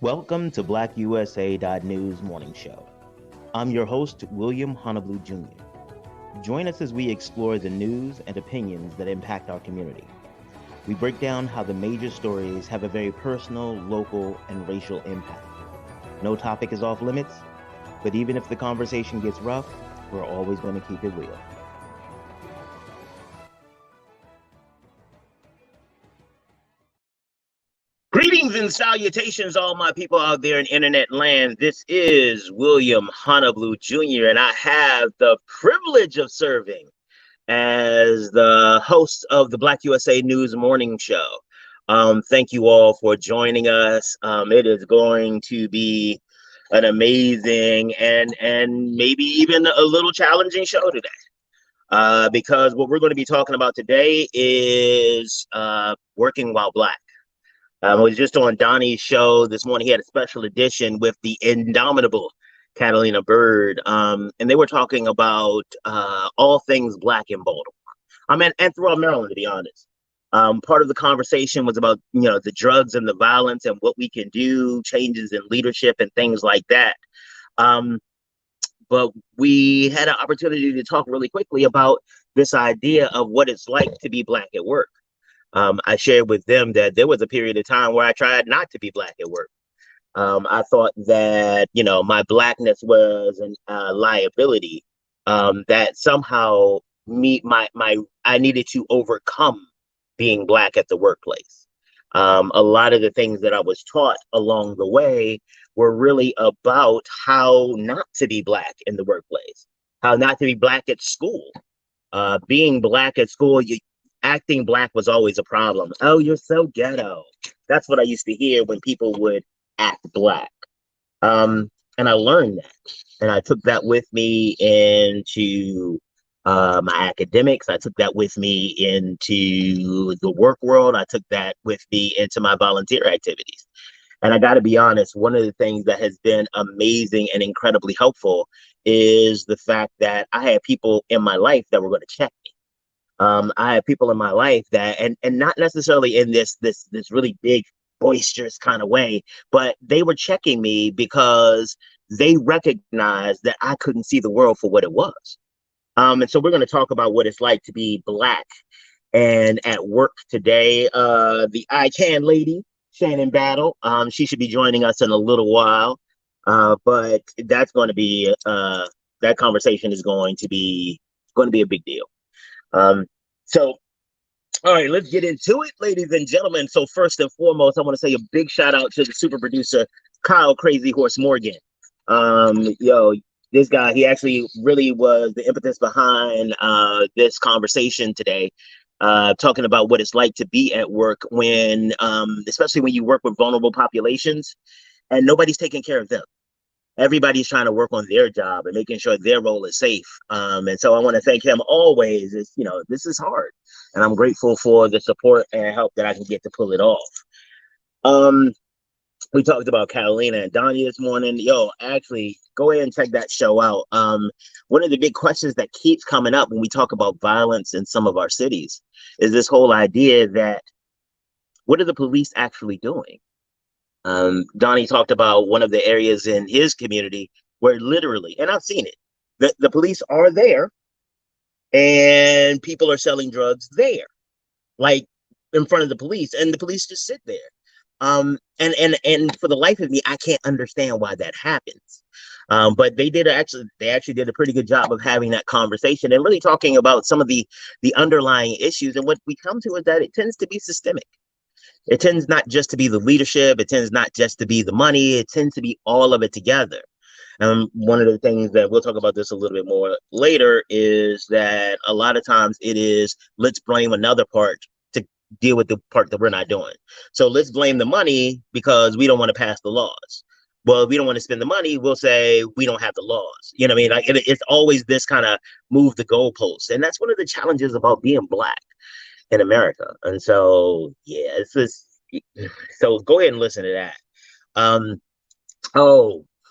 Welcome to BlackUSA.news morning show. I'm your host, William Honolulu Jr. Join us as we explore the news and opinions that impact our community. We break down how the major stories have a very personal, local, and racial impact. No topic is off limits, but even if the conversation gets rough, we're always going to keep it real. Greetings and salutations, all my people out there in internet land. This is William Honolulu Jr., and I have the privilege of serving as the host of the Black USA News morning show. Thank you all for joining us. It is going to be an amazing and maybe even a little challenging show today, because what we're going to be talking about today is working while Black. I was just on Donnie's show this morning. He had a special edition with the indomitable Catalina Bird, and they were talking about all things Black in Baltimore. And throughout Maryland, to be honest. Part of the conversation was about, the drugs and the violence and what we can do, changes in leadership and things like that. But we had an opportunity to talk really quickly about this idea of what it's like to be Black at work. I shared with them that there was a period of time where I tried not to be Black at work. I thought that, my Blackness was a liability, that somehow I needed to overcome being Black at the workplace. A lot of the things that I was taught along the way were really about how not to be Black in the workplace, how not to be Black at school. Being Black at school, acting Black was always a problem. Oh, you're so ghetto. That's what I used to hear when people would act Black. And I learned that. And I took that with me into my academics. I took that with me into the work world. I took that with me into my volunteer activities. And I got to be honest, one of the things that has been amazing and incredibly helpful is the fact that I had people in my life that were going to check me. I have people in my life that, and not necessarily in this really big, boisterous kind of way, but they were checking me because they recognized that I couldn't see the world for what it was. And so we're going to talk about what it's like to be Black and at work today. The ICanLady, Shannon Battle. She should be joining us in a little while, but that's going to be that conversation is going to be a big deal. So, all right, let's get into it, ladies and gentlemen. So first and foremost, I want to say a big shout out to the super producer, Kyle Crazy Horse Morgan. This guy, he actually really was the impetus behind this conversation today, talking about what it's like to be at work when, especially when you work with vulnerable populations and nobody's taking care of them. Everybody's trying to work on their job and making sure their role is safe. And so I want to thank him always. This is hard. And I'm grateful for the support and help that I can get to pull it off. We talked about Catalina and Donnie this morning. Actually, go ahead and check that show out. One of the big questions that keeps coming up when we talk about violence in some of our cities is this whole idea that what are the police actually doing? Donnie talked about one of the areas in his community where literally, and I've seen it, the police are there and people are selling drugs there, like in front of the police, and the police just sit there. And for the life of me, I can't understand why that happens. But they actually did a pretty good job of having that conversation and really talking about some of the underlying issues. And what we come to is that it tends to be systemic. It tends not just to be the leadership. It tends not just to be the money. It tends to be all of it together. One of the things that we'll talk about this a little bit more later is that a lot of times it is, let's blame another part to deal with the part that we're not doing. So let's blame the money because we don't want to pass the laws. Well, if we don't want to spend the money, we'll say we don't have the laws. You know what I mean? Like it's always this kind of move the goalposts. And that's one of the challenges about being Black in America. And so, yeah, it's just, so go ahead and listen to that.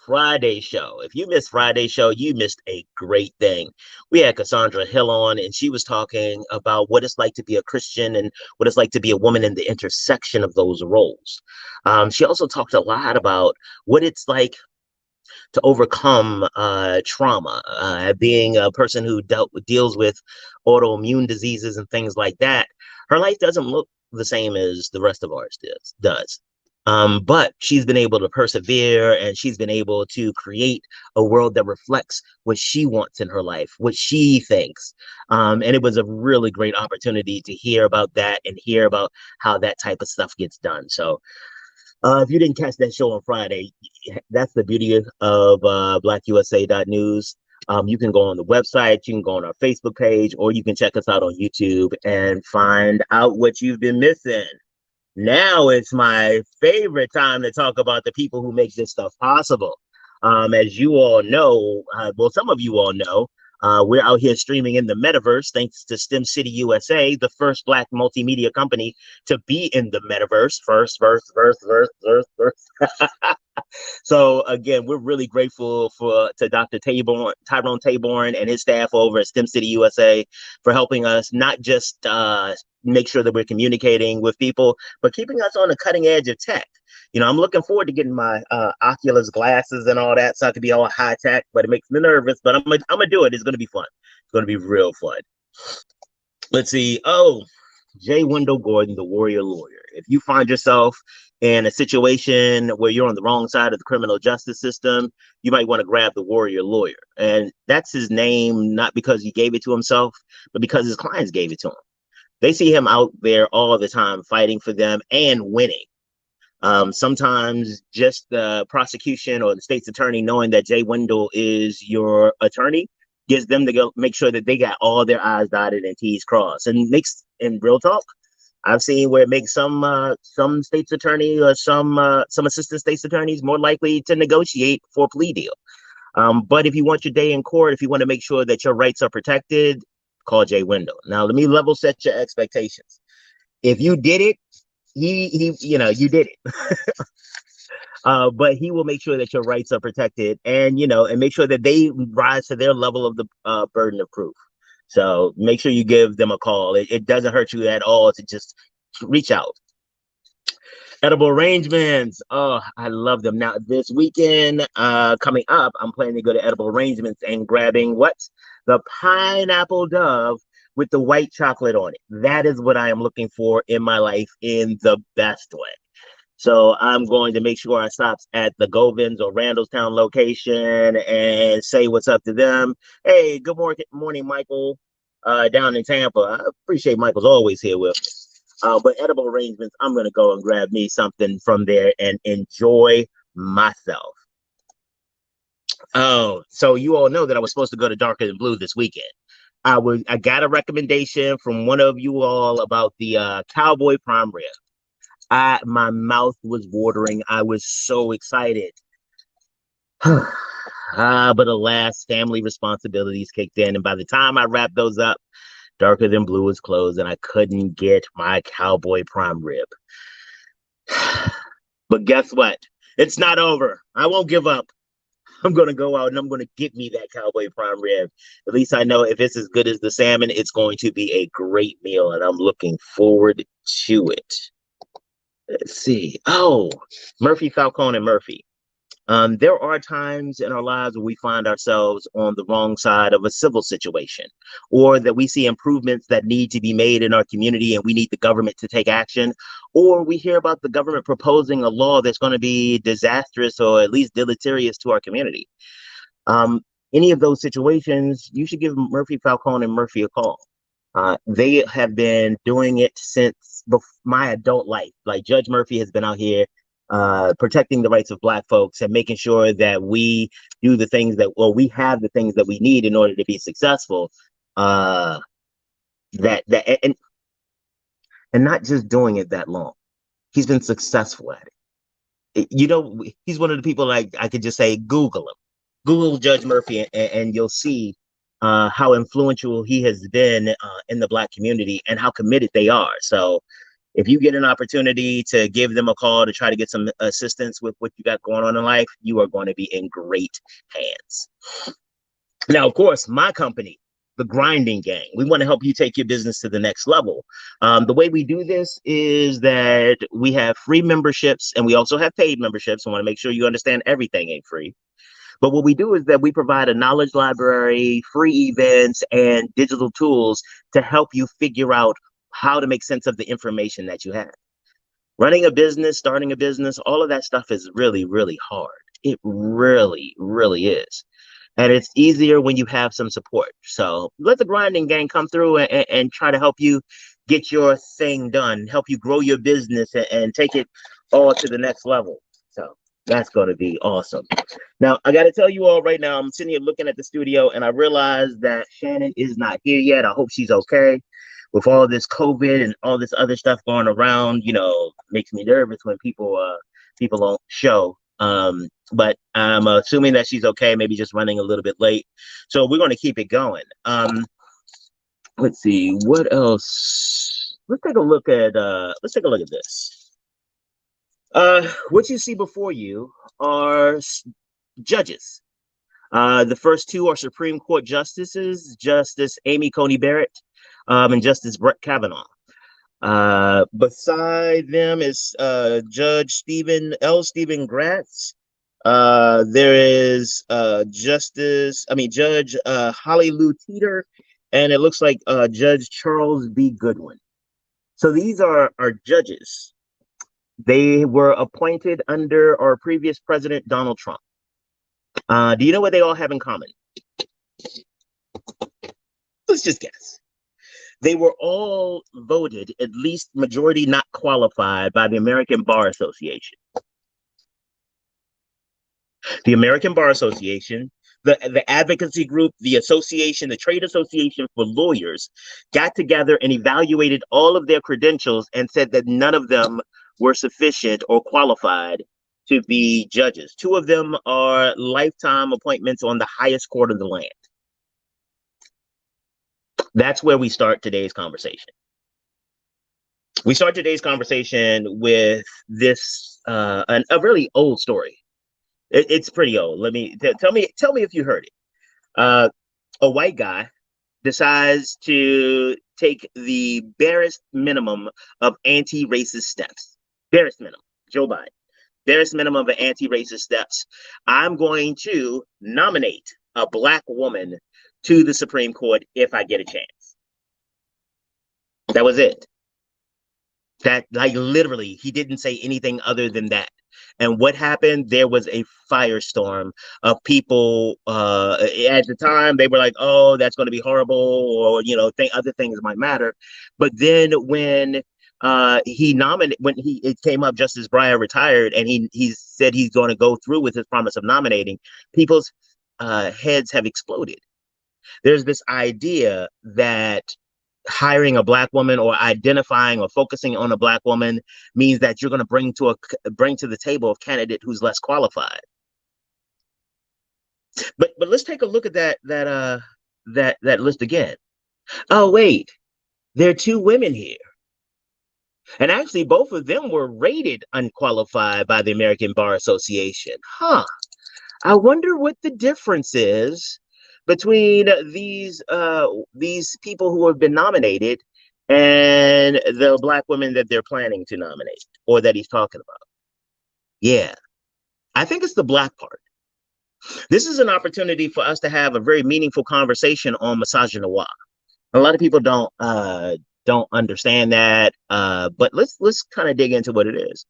Friday show. If you missed Friday's show, you missed a great thing. We had Cassandra Hill on, and she was talking about what it's like to be a Christian and what it's like to be a woman in the intersection of those roles. She also talked a lot about what it's like to overcome trauma, being a person who deals with autoimmune diseases and things like that. Her life doesn't look the same as the rest of ours does. But she's been able to persevere, and she's been able to create a world that reflects what she wants in her life, what she thinks. And it was a really great opportunity to hear about that and hear about how that type of stuff gets done. So if you didn't catch that show on Friday, that's the beauty of BlackUSA.news. You can go on the website, you can go on our Facebook page, or you can check us out on YouTube and find out what you've been missing. Now it's my favorite time to talk about the people who make this stuff possible. As you all know, well, some of you all know, we're out here streaming in the metaverse thanks to STEM City USA, the first Black multimedia company to be in the metaverse. First. So again, we're really grateful to Dr. Tyrone Taborn and his staff over at STEM City USA for helping us not just make sure that we're communicating with people, but keeping us on the cutting edge of tech. You know, I'm looking forward to getting my Oculus glasses and all that, so I can be all high tech. But it makes me nervous. But I'm gonna do it. It's gonna be fun. It's gonna be real fun. Let's see. Oh, J. Wendell Gordon, the warrior lawyer. If you find yourself in a situation where you're on the wrong side of the criminal justice system, you might want to grab the warrior lawyer. And that's his name, not because he gave it to himself, but because his clients gave it to him. They see him out there all the time fighting for them and winning. Sometimes just the prosecution or the state's attorney knowing that Jay Wendell is your attorney gives them to go make sure that they got all their I's dotted and T's crossed. And makes, in real talk, I've seen where it makes some state's attorney or some assistant state's attorneys more likely to negotiate for a plea deal. But if you want your day in court, if you want to make sure that your rights are protected, call Jay Wendell. Now, let me level set your expectations. If you did it, you did it. But he will make sure that your rights are protected, and make sure that they rise to their level of the burden of proof. So make sure you give them a call. It doesn't hurt you at all to just reach out. Edible Arrangements. Oh, I love them. Now, this weekend coming up, I'm planning to go to Edible Arrangements and grabbing what? The pineapple dove with the white chocolate on it. That is what I am looking for in my life in the best way. So I'm going to make sure I stop at the Govins or Randallstown location and say what's up to them. Hey, good morning, Michael, down in Tampa. I appreciate Michael's always here with me. But Edible Arrangements, I'm going to go and grab me something from there and enjoy myself. Oh, so you all know that I was supposed to go to Darker Than Blue this weekend. I got a recommendation from one of you all about the Cowboy Prime Rib. My mouth was watering. I was so excited. But alas, family responsibilities kicked in, and by the time I wrapped those up, Darker Than Blue was closed, and I couldn't get my Cowboy Prime Rib. But guess what? It's not over. I won't give up. I'm going to go out and I'm going to get me that Cowboy Prime Rib. At least I know if it's as good as the salmon, it's going to be a great meal, and I'm looking forward to it. Let's see. Oh, Murphy, Falcon, and Murphy. There are times in our lives where we find ourselves on the wrong side of a civil situation, or that we see improvements that need to be made in our community and we need the government to take action, or we hear about the government proposing a law that's going to be disastrous or at least deleterious to our community. Any of those situations, you should give Murphy, Falcon, and Murphy a call. They have been doing it since my adult life. Like Judge Murphy has been out here protecting the rights of Black folks and making sure that we do the things we have the things that we need in order to be successful. And not just doing it that long. He's been successful at it. He's one of the people like I could just say, Google him. Google Judge Murphy and you'll see how influential he has been in the Black community and how committed they are. So If you get an opportunity to give them a call to try to get some assistance with what you got going on in life, you are going to be in great hands. Now, of course, my company, the Grinding Gang, we want to help you take your business to the next level. The way we do this is that we have free memberships and we also have paid memberships. I want to make sure you understand everything ain't free. But what we do is that we provide a knowledge library, free events, and digital tools to help you figure out how to make sense of the information that you have. Running a business, starting a business, all of that stuff is really, really hard. It really, really is. And it's easier when you have some support. So let the Grinding Gang come through and try to help you get your thing done, help you grow your business and take it all to the next level. So that's going to be awesome. Now, I got to tell you all right now, I'm sitting here looking at the studio and I realize that Shannon is not here yet. I hope she's okay. With all this COVID and all this other stuff going around, you know, makes me nervous when people don't show. But I'm assuming that she's okay, maybe just running a little bit late. So we're going to keep it going. Let's see, what else? Let's take a look at this. What you see before you are judges. The first two are Supreme Court justices, Justice Amy Coney Barrett, and Justice Brett Kavanaugh. Beside them is Judge Stephen Gratz. There is Judge Holly Lou Teeter, and it looks like Judge Charles B. Goodwin. So these are our judges. They were appointed under our previous president, Donald Trump. Do you know what they all have in common? Let's just guess. They were all voted, at least majority not qualified, by the American Bar Association. The American Bar Association, the advocacy group, the association, the trade association for lawyers, got together and evaluated all of their credentials and said that none of them were sufficient or qualified to be judges. Two of them are lifetime appointments on the highest court of the land. That's where we start today's conversation. We start today's conversation with this, a really old story. It's pretty old. Let me tell me if you heard it. A white guy decides to take the barest minimum of anti-racist steps. Barest minimum, Joe Biden. Barest minimum of anti-racist steps. I'm going to nominate a Black woman to the Supreme Court if I get a chance. That was it. That, like, literally, he didn't say anything other than that. And what happened? There was a firestorm of people. At the time, they were like, "Oh, that's going to be horrible," or other things might matter. But then when it came up, Justice Breyer retired, and he said he's going to go through with his promise of nominating. People's heads have exploded. There's this idea that hiring a Black woman or identifying or focusing on a Black woman means that you're going to bring to the table a candidate who's less qualified. But let's take a look at that list again. Oh wait, there are two women here, and actually both of them were rated unqualified by the American Bar Association. I wonder what the difference is between these people who have been nominated and the Black women that they're planning to nominate or that he's talking about. Yeah, I think it's the Black part. This is an opportunity for us to have a very meaningful conversation on misogynoir. A lot of people don't understand that, but let's kind of dig into what it is.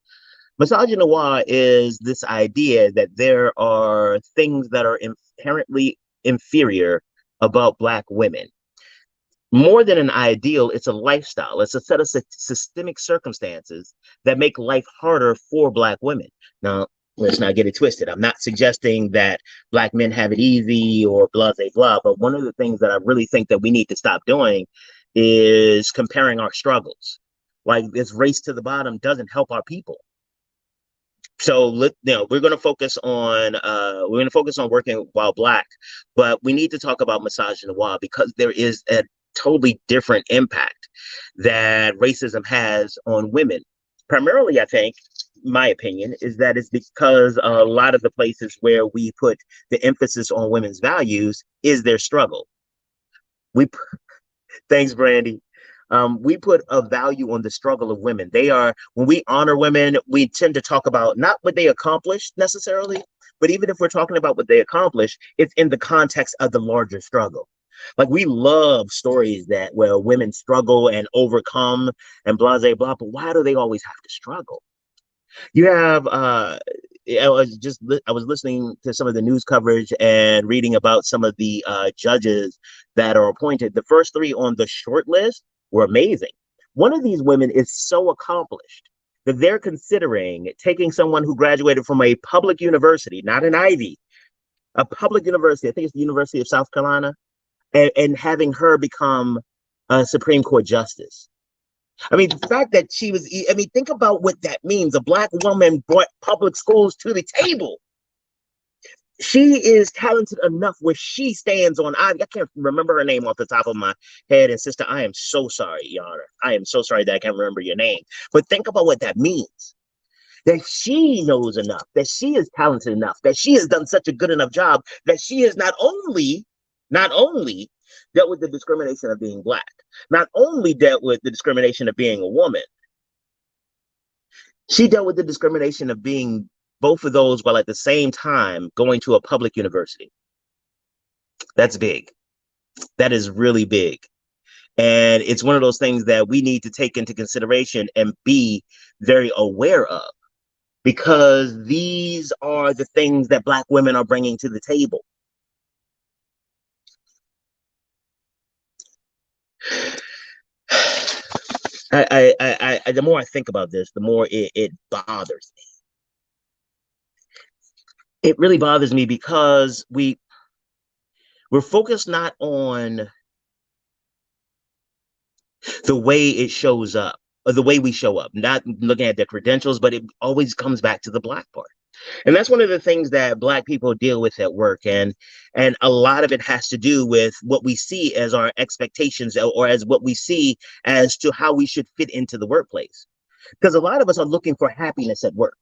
Misogynoir is this idea that there are things that are inherently inferior about Black women. More than an ideal, it's a lifestyle. It's a set of systemic circumstances that make life harder for Black women. Now, let's not get it twisted. I'm not suggesting that Black men have it easy or blah, blah, blah. But one of the things that I really think that we need to stop doing is comparing our struggles. Like, this race to the bottom doesn't help our people. So we're going to focus on working while Black, but we need to talk about misogynoir because there is a totally different impact. that racism has on women. Primarily, I think, my opinion, is that it's because a lot of the places where we put the emphasis on women's values is their struggle. We Thanks, Brandy. We put a value on the struggle of women. They are, when we honor women, we tend to talk about not what they accomplished necessarily, but even if we're talking about what they accomplished, it's in the context of the larger struggle. Like, we love stories that where women struggle and overcome and blah, blah, blah, but why do they always have to struggle? You have I was listening to some of the news coverage and reading about some of the judges that are appointed. The first three on the short list were amazing. One of these women is so accomplished that they're considering taking someone who graduated from a public university, not an Ivy, a public university. I think it's the University of South Carolina, and having her become a Supreme Court justice. I mean, the fact that she was, I mean, think about what that means. A Black woman brought public schools to the table. She is talented enough where she stands on, I can't remember her name off the top of my head. And sister, I am so sorry, Your Honor. I am so sorry that I can't remember your name. But think about what that means. That she knows enough, that she is talented enough, that she has done such a good enough job, that she is not only dealt with the discrimination of being Black, not only dealt with the discrimination of being a woman, she dealt with the discrimination of being both of those while at the same time going to a public university. That's big. That is really big. And it's one of those things that we need to take into consideration and be very aware of, because these are the things that Black women are bringing to the table. The more I think about this, the more it bothers me. It really bothers me because we're focused not on the way it shows up or the way we show up, not looking at their credentials, but it always comes back to the Black part. And that's one of the things that Black people deal with at work. And a lot of it has to do with what we see as our expectations, or as what we see as to how we should fit into the workplace. Because a lot of us are looking for happiness at work.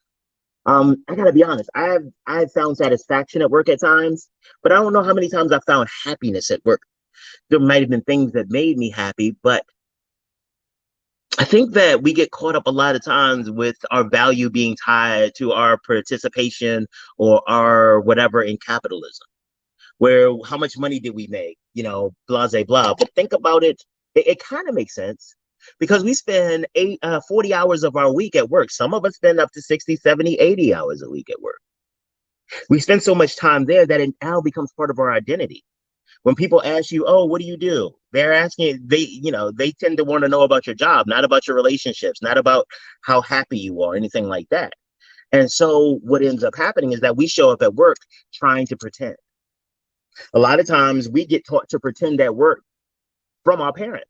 I gotta be honest, I've found satisfaction at work at times, but I don't know how many times I've found happiness at work. There might have been things that made me happy, but I think that we get caught up a lot of times with our value being tied to our participation or our whatever in capitalism, where how much money did we make, you know, blah, blah, blah. But think about it, it kind of makes sense, because we spend 40 hours of our week at work. Some of us spend up to 60, 70, 80 hours a week at work. We spend so much time there that it now becomes part of our identity. When people ask you, oh, what do you do? They're asking, they tend to want to know about your job, not about your relationships, not about how happy you are, anything like that. And so what ends up happening is that we show up at work trying to pretend. A lot of times we get taught to pretend at work from our parents.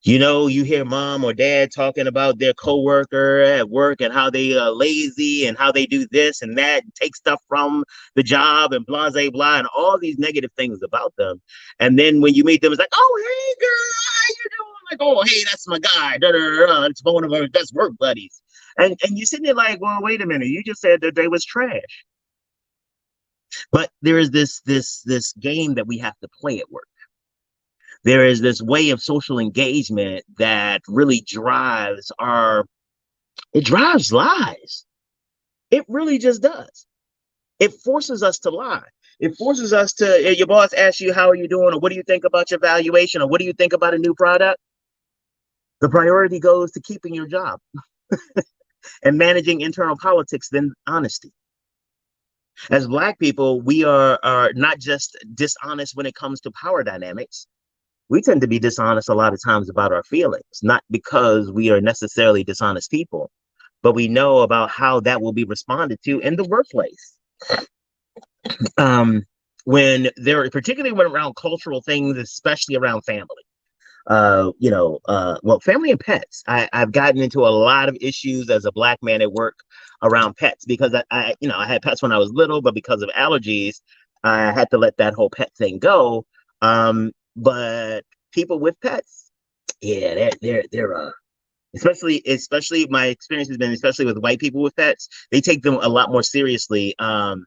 You know, you hear mom or dad talking about their coworker at work and how they are lazy and how they do this and that, and take stuff from the job and blah, blah, blah, and all these negative things about them. And then when you meet them, it's like, oh, hey, girl, how you doing? Like, oh, hey, that's my guy. Da, da, da, da. It's one of our best work buddies. And you're sitting there like, well, wait a minute. You just said that they was trash. But there is this game that we have to play at work. There is this way of social engagement that really drives lies. It really just does. It forces us to lie. It forces us to, your boss asks you, how are you doing? Or what do you think about your valuation? Or what do you think about a new product? The priority goes to keeping your job and managing internal politics than honesty. As Black people, we are not just dishonest when it comes to power dynamics. We tend to be dishonest a lot of times about our feelings, not because we are necessarily dishonest people, but we know about how that will be responded to in the workplace. Particularly when around cultural things, especially around family. Family and pets. I've gotten into a lot of issues as a Black man at work around pets, because I had pets when I was little, but because of allergies, I had to let that whole pet thing go. But people with pets, yeah, they're especially my experience has been, especially with white people with pets, they take them a lot more seriously and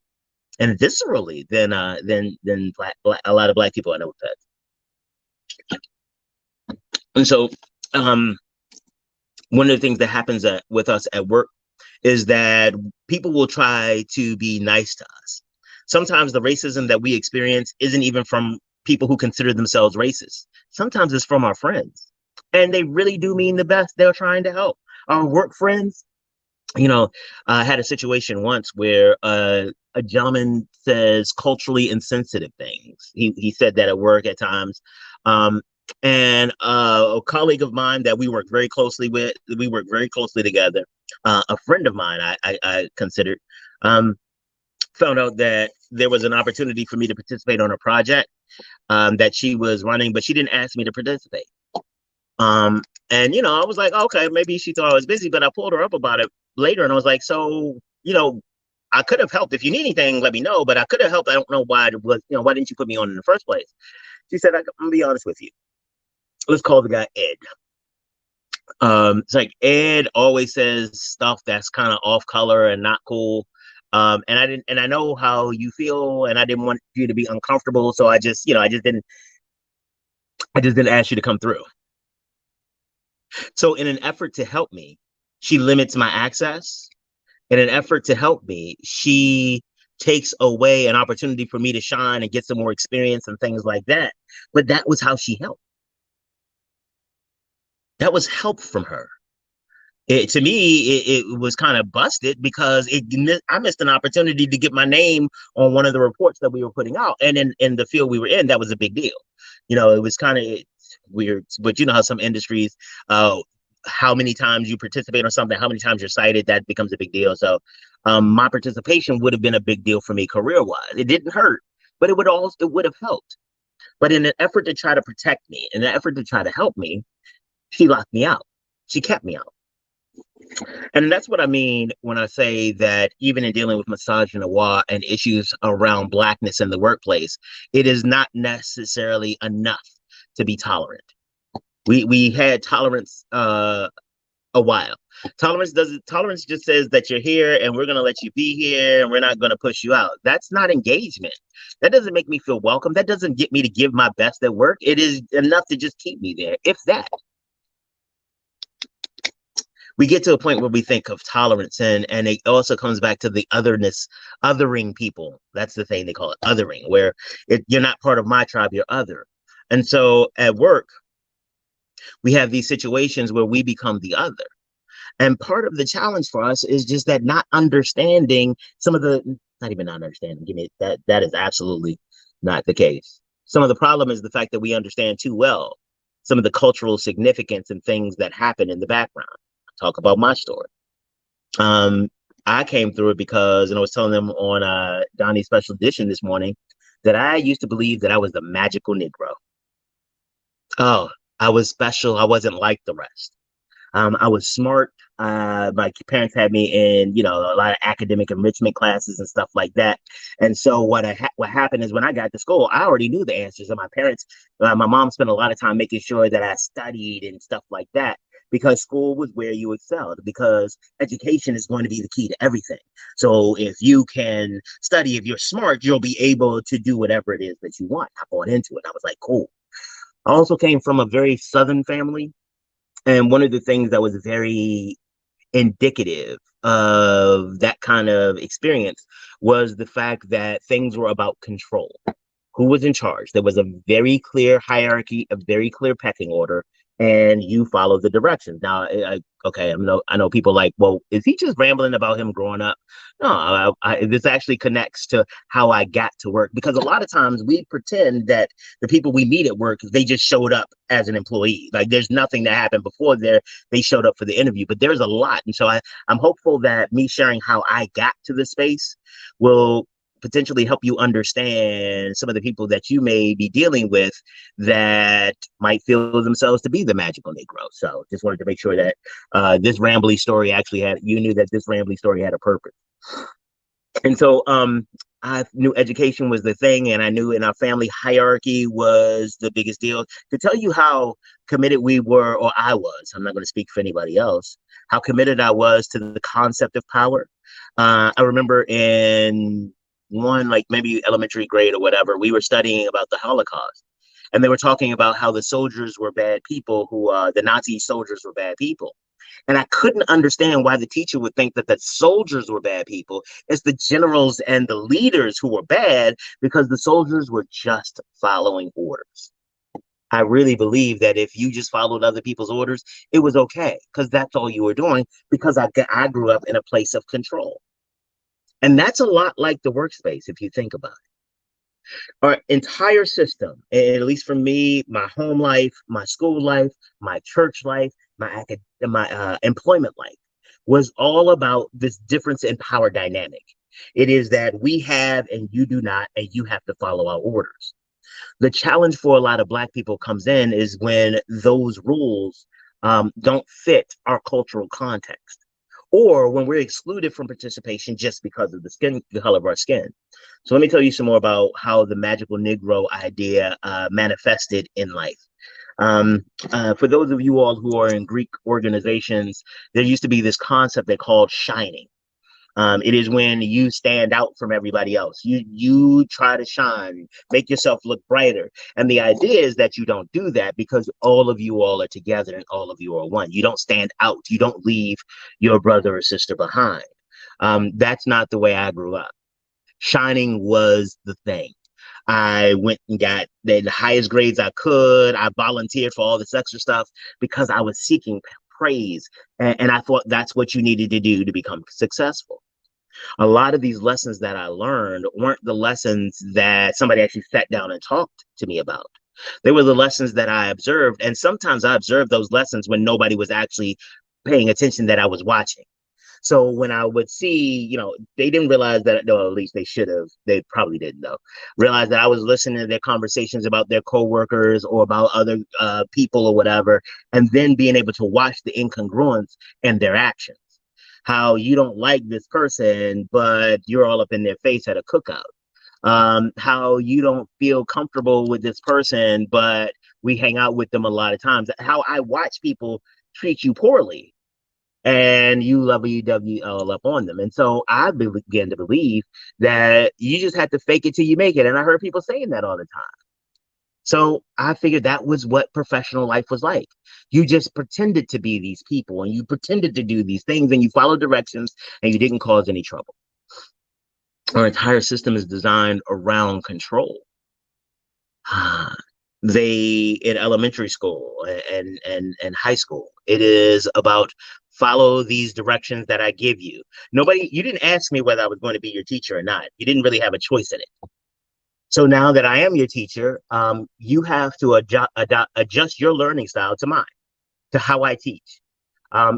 viscerally than a lot of black people I know with pets. And so um one of the things that happens with us at work is that people will try to be nice to us. Sometimes the racism that we experience isn't even from people who consider themselves racist. Sometimes it's from our friends. And they really do mean the best. They're trying to help. Our work friends, I had a situation once where a gentleman says culturally insensitive things. He said that at work at times. Um, and a colleague of mine that we work very closely together, a friend of mine I considered, um, found out that there was an opportunity for me to participate on a project that she was running, but she didn't ask me to participate. And I was like, okay, maybe she thought I was busy, but I pulled her up about it later, and I was like, so, I could have helped. If you need anything, let me know, but I could have helped. I don't know why it was, why didn't you put me on in the first place? She said, I'm gonna be honest with you. Let's call the guy Ed. It's like Ed always says stuff that's kind of off color and not cool. And I know how you feel, and I didn't want you to be uncomfortable, so I just didn't ask you to come through. So in an effort to help me, she limits my access. In an effort to help me, she takes away an opportunity for me to shine and get some more experience and things like that. But that was how she helped. That was help from her. To me, it was kind of busted because I missed an opportunity to get my name on one of the reports that we were putting out. And in the field we were in, that was a big deal. It was kind of weird, but you know how some industries, how many times you participate on something, how many times you're cited, that becomes a big deal. So my participation would have been a big deal for me career-wise. It didn't hurt, but it would have helped. But in an effort to try to protect me, in an effort to try to help me, she locked me out. She kept me out. And that's what I mean when I say that even in dealing with misogynoir and issues around blackness in the workplace, it is not necessarily enough to be tolerant. We had tolerance a while. Tolerance just says that you're here and we're gonna let you be here and we're not gonna push you out. That's not engagement. That doesn't make me feel welcome. That doesn't get me to give my best at work. It is enough to just keep me there, if that. We get to a point where we think of tolerance, and it also comes back to the othering people. That's the thing they call it, othering, where you're not part of my tribe, you're other. And so at work, we have these situations where we become the other. And part of the challenge for us is just that not understanding not even not understanding. Give me that is absolutely not the case. Some of the problem is the fact that we understand too well some of the cultural significance and things that happen in the background. Talk about my story. I came through it because, and I was telling them on Donnie's special edition this morning, that I used to believe that I was the magical Negro. Oh, I was special. I wasn't like the rest. I was smart. My parents had me in, a lot of academic enrichment classes and stuff like that. And so what happened is when I got to school, I already knew the answers. And my mom spent a lot of time making sure that I studied and stuff like that, because school was where you excelled, because education is going to be the key to everything. So if you can study, if you're smart, you'll be able to do whatever it is that you want. I bought into it. I was like, cool. I also came from a very Southern family. And one of the things that was very indicative of that kind of experience was the fact that things were about control. Who was in charge? There was a very clear hierarchy, a very clear pecking order, and you follow the directions. Now, I know people like, well, is he just rambling about him growing up? No, this actually connects to how I got to work, because a lot of times we pretend that the people we meet at work, they just showed up as an employee. Like there's nothing that happened before they showed up for the interview, but there's a lot. And so I'm hopeful that me sharing how I got to the space will potentially help you understand some of the people that you may be dealing with that might feel themselves to be the magical Negro. So just wanted to make sure that this rambly story you knew that this rambly story had a purpose. And so I knew education was the thing, and I knew in our family hierarchy was the biggest deal. To tell you how committed we were, or I was, I'm not going to speak for anybody else, how committed I was to the concept of power. I remember in one, like maybe elementary grade or whatever, we were studying about the Holocaust. And they were talking about how the soldiers were bad people, the Nazi soldiers were bad people. And I couldn't understand why the teacher would think that the soldiers were bad people. It's the generals and the leaders who were bad because the soldiers were just following orders. I really believe that if you just followed other people's orders, it was okay because that's all you were doing because I grew up in a place of control. And that's a lot like the workspace, if you think about it. Our entire system, at least for me, my home life, my school life, my church life, my employment life, was all about this difference in power dynamic. It is that we have and you do not, and you have to follow our orders. The challenge for a lot of Black people comes in is when those rules don't fit our cultural context, or when we're excluded from participation just because of the color of our skin. So let me tell you some more about how the magical Negro idea manifested in life. For those of you all who are in Greek organizations, there used to be this concept they called shining. It is when you stand out from everybody else. You try to shine, make yourself look brighter. And the idea is that you don't do that because all of you all are together and all of you are one. You don't stand out. You don't leave your brother or sister behind. That's not the way I grew up. Shining was the thing. I went and got the highest grades I could. I volunteered for all this extra stuff because I was seeking praise. And I thought that's what you needed to do to become successful. A lot of these lessons that I learned weren't the lessons that somebody actually sat down and talked to me about. They were the lessons that I observed. And sometimes I observed those lessons when nobody was actually paying attention that I was watching. So when I would see, they didn't realize that, no, at least they should have. They probably didn't, though. Realize that I was listening to their conversations about their coworkers or about other people or whatever, and then being able to watch the incongruence in their actions. How you don't like this person, but you're all up in their face at a cookout. How you don't feel comfortable with this person, but we hang out with them a lot of times. How I watch people treat you poorly and you WW all up on them. And so I began to believe that you just had to fake it till you make it. And I heard people saying that all the time. So I figured that was what professional life was like. You just pretended to be these people and you pretended to do these things and you followed directions and you didn't cause any trouble. Our entire system is designed around control. In elementary school and high school, it is about follow these directions that I give you. You didn't ask me whether I was going to be your teacher or not. You didn't really have a choice in it. So now that I am your teacher, you have to adjust your learning style to mine, to how I teach.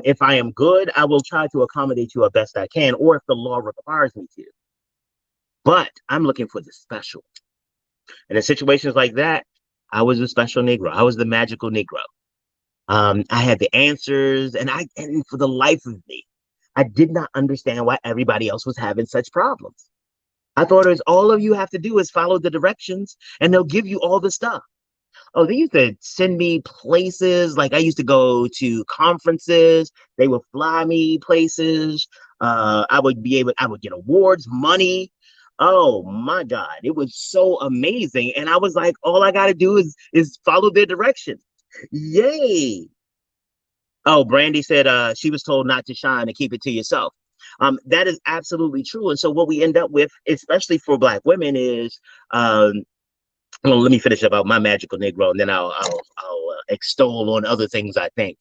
If I am good, I will try to accommodate you as best I can, or if the law requires me to. But I'm looking for the special. And in situations like that, I was the special Negro. I was the magical Negro. I had the answers, and for the life of me, I did not understand why everybody else was having such problems. I thought it was all of you have to do is follow the directions and they'll give you all the stuff. Oh, they used to send me places. Like I used to go to conferences. They would fly me places. I would get awards, money. Oh my God. It was so amazing. And I was like, all I got to do is follow their directions. Yay. Oh, Brandy said she was told not to shine and keep it to yourself. That is absolutely true. And so what we end up with, especially for Black women, is well, let me finish about my magical Negro, and then I'll extol on other things I think.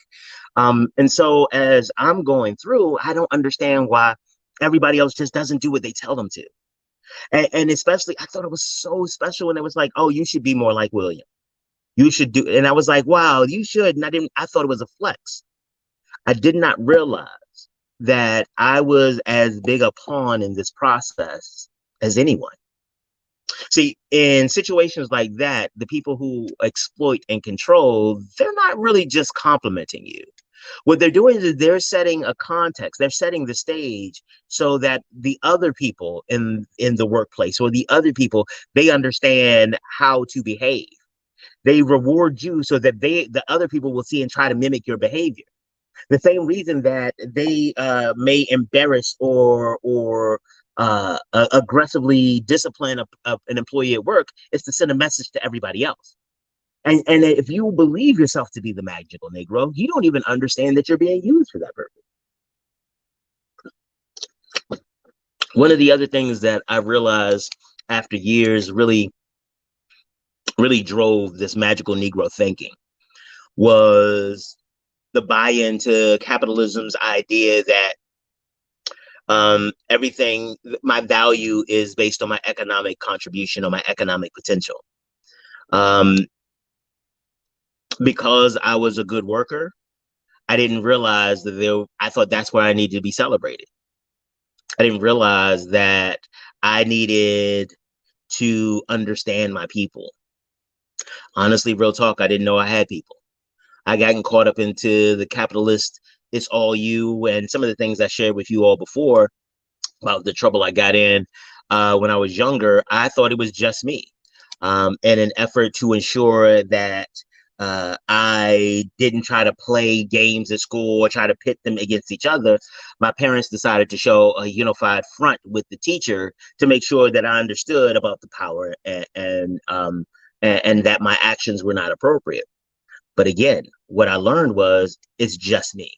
And so as I'm going through, I don't understand why everybody else just doesn't do what they tell them to. And especially, I thought it was so special when it was like, oh, you should be more like William. You should do. And I was like, wow, you should. And I thought it was a flex. I did not realize that I was as big a pawn in this process as anyone. See, in situations like that, the people who exploit and control, they're not really just complimenting you. What they're doing is they're setting a context, they're setting the stage so that the other people in the workplace or the other people, they understand how to behave. They reward you so that the other people will see and try to mimic your behavior. The same reason that they may embarrass or aggressively discipline an employee at work is to send a message to everybody else. And if you believe yourself to be the magical Negro, you don't even understand that you're being used for that purpose. One of the other things that I realized after years really drove this magical Negro thinking was the buy-in to capitalism's idea that everything, my value is based on my economic contribution or my economic potential. Because I was a good worker, I didn't realize that I thought that's where I needed to be celebrated. I didn't realize that I needed to understand my people. Honestly, real talk, I didn't know I had people. I gotten caught up into the capitalist, it's all you, and some of the things I shared with you all before about the trouble I got in when I was younger. I thought it was just me. In an effort to ensure that I didn't try to play games at school or try to pit them against each other, my parents decided to show a unified front with the teacher to make sure that I understood about the power and that my actions were not appropriate. But again, what I learned was it's just me.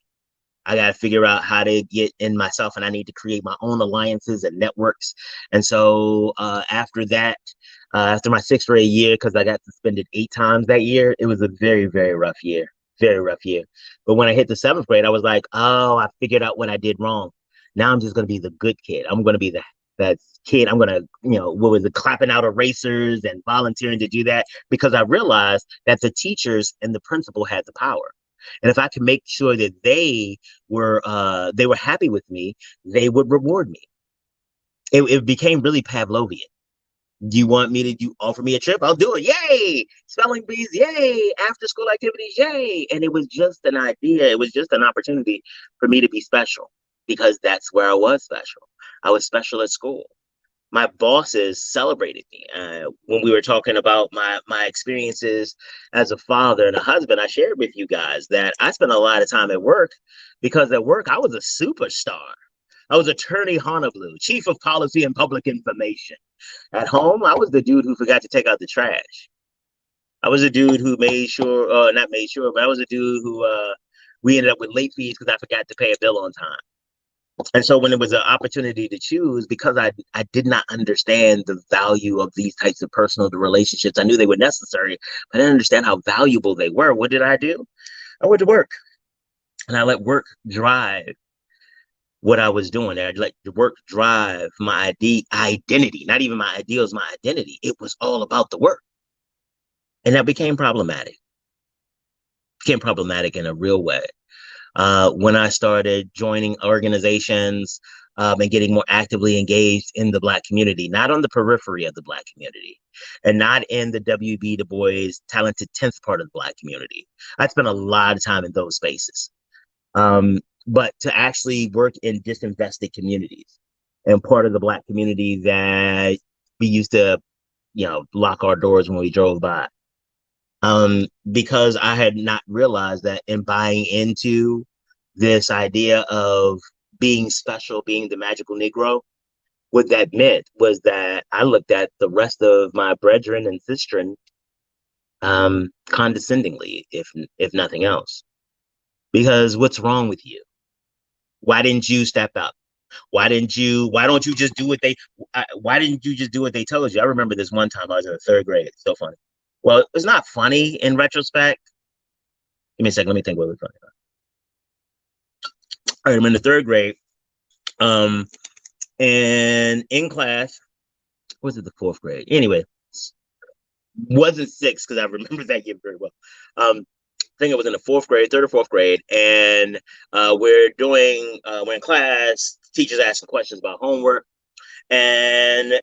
I got to figure out how to get in myself, and I need to create my own alliances and networks. And so after that, after my sixth grade year, because I got suspended 8 times that year, it was a very, very rough year, very rough year. But when I hit the 7th grade, I was like, oh, I figured out what I did wrong. Now I'm just going to be the good kid. I'm going to be that kid. I'm going to, what was it, clapping out erasers and volunteering to do that, because I realized that the teachers and the principal had the power. And if I could make sure that they were happy with me, they would reward me. It became really Pavlovian. Do you want me to offer me a trip? I'll do it. Yay! Spelling bees, yay! After school activities, yay! And it was just an idea. It was just an opportunity for me to be special, because that's where I was special. I was special at school. My bosses celebrated me. When we were talking about my experiences as a father and a husband, I shared with you guys that I spent a lot of time at work, because at work I was a superstar. I was Attorney Honolulu, Chief of Policy and Public Information. At home, I was the dude who forgot to take out the trash. I was a dude who made sure, not made sure, but I was a dude who we ended up with late fees because I forgot to pay a bill on time. And so when it was an opportunity to choose, because I did not understand the value of these types of personal relationships, I knew they were necessary, but I didn't understand how valuable they were. What did I do? I went to work, and I let work drive what I was doing. I'd let the work drive my identity, not even my ideals, my identity. It was all about the work. And that became problematic. Became problematic in a real way. When I started joining organizations and getting more actively engaged in the Black community, not on the periphery of the Black community, and not in the W.B. Du Bois talented 10th part of the Black community. I spent a lot of time in those spaces. But to actually work in disinvested communities, and part of the Black community that we used to, lock our doors when we drove by. Because I had not realized that in buying into this idea of being special, being the magical Negro, what that meant was that I looked at the rest of my brethren and sistren condescendingly, if nothing else. Because what's wrong with you? Why didn't you step up? Why don't you just do why didn't you just do what they told you? I remember this one time I was in the 3rd grade. It's so funny. Well, it's not funny in retrospect. Give me a second. Let me think what was funny. All right, I'm in the 3rd grade. And in class, was it the 4th grade? Anyway, wasn't 6th because I remember that year very well. I think it was in the 4th grade, 3rd or 4th grade, and we're in class. Teacher's asking questions about homework, and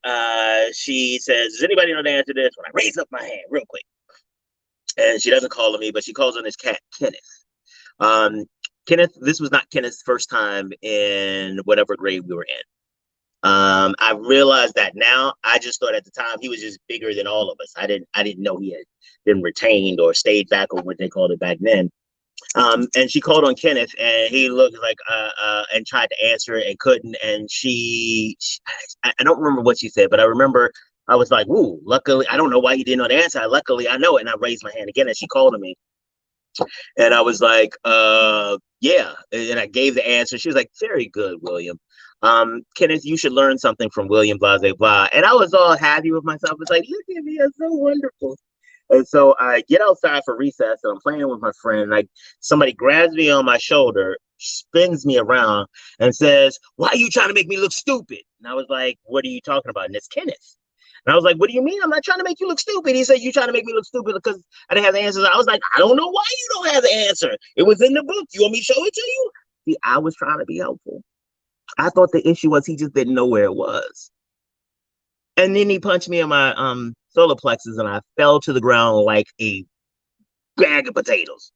she says, "Does anybody know the answer to this?" When I raise up my hand real quick, and she doesn't call on me, but she calls on this cat, Kenneth. Kenneth, this was not Kenneth's first time in whatever grade we were in. I realized that now. I just thought at the time he was just bigger than all of us. I didn't know he had been retained or stayed back, or what they called it back then. And she called on Kenneth, and he looked like and tried to answer it and couldn't. And I don't remember what she said, but I remember I was like, "Ooh, luckily, I don't know why he didn't know the answer. Luckily, I know it." And I raised my hand again, and she called on me, and I was like, yeah. And I gave the answer. She was like, "Very good, William. Kenneth, you should learn something from William, blah, blah, blah." And I was all happy with myself. It's like, look at me, I'm so wonderful. And so I get outside for recess, and I'm playing with my friend. And somebody grabs me on my shoulder, spins me around, and says, "Why are you trying to make me look stupid?" And I was like, "What are you talking about?" And it's Kenneth. And I was like, "What do you mean? I'm not trying to make you look stupid." He said, "You trying to make me look stupid because I didn't have the answers." I was like, "I don't know why you don't have the answer. It was in the book. You want me to show it to you?" See, I was trying to be helpful. I thought the issue was he just didn't know where it was. And then he punched me in my solar plexus, and I fell to the ground like a bag of potatoes,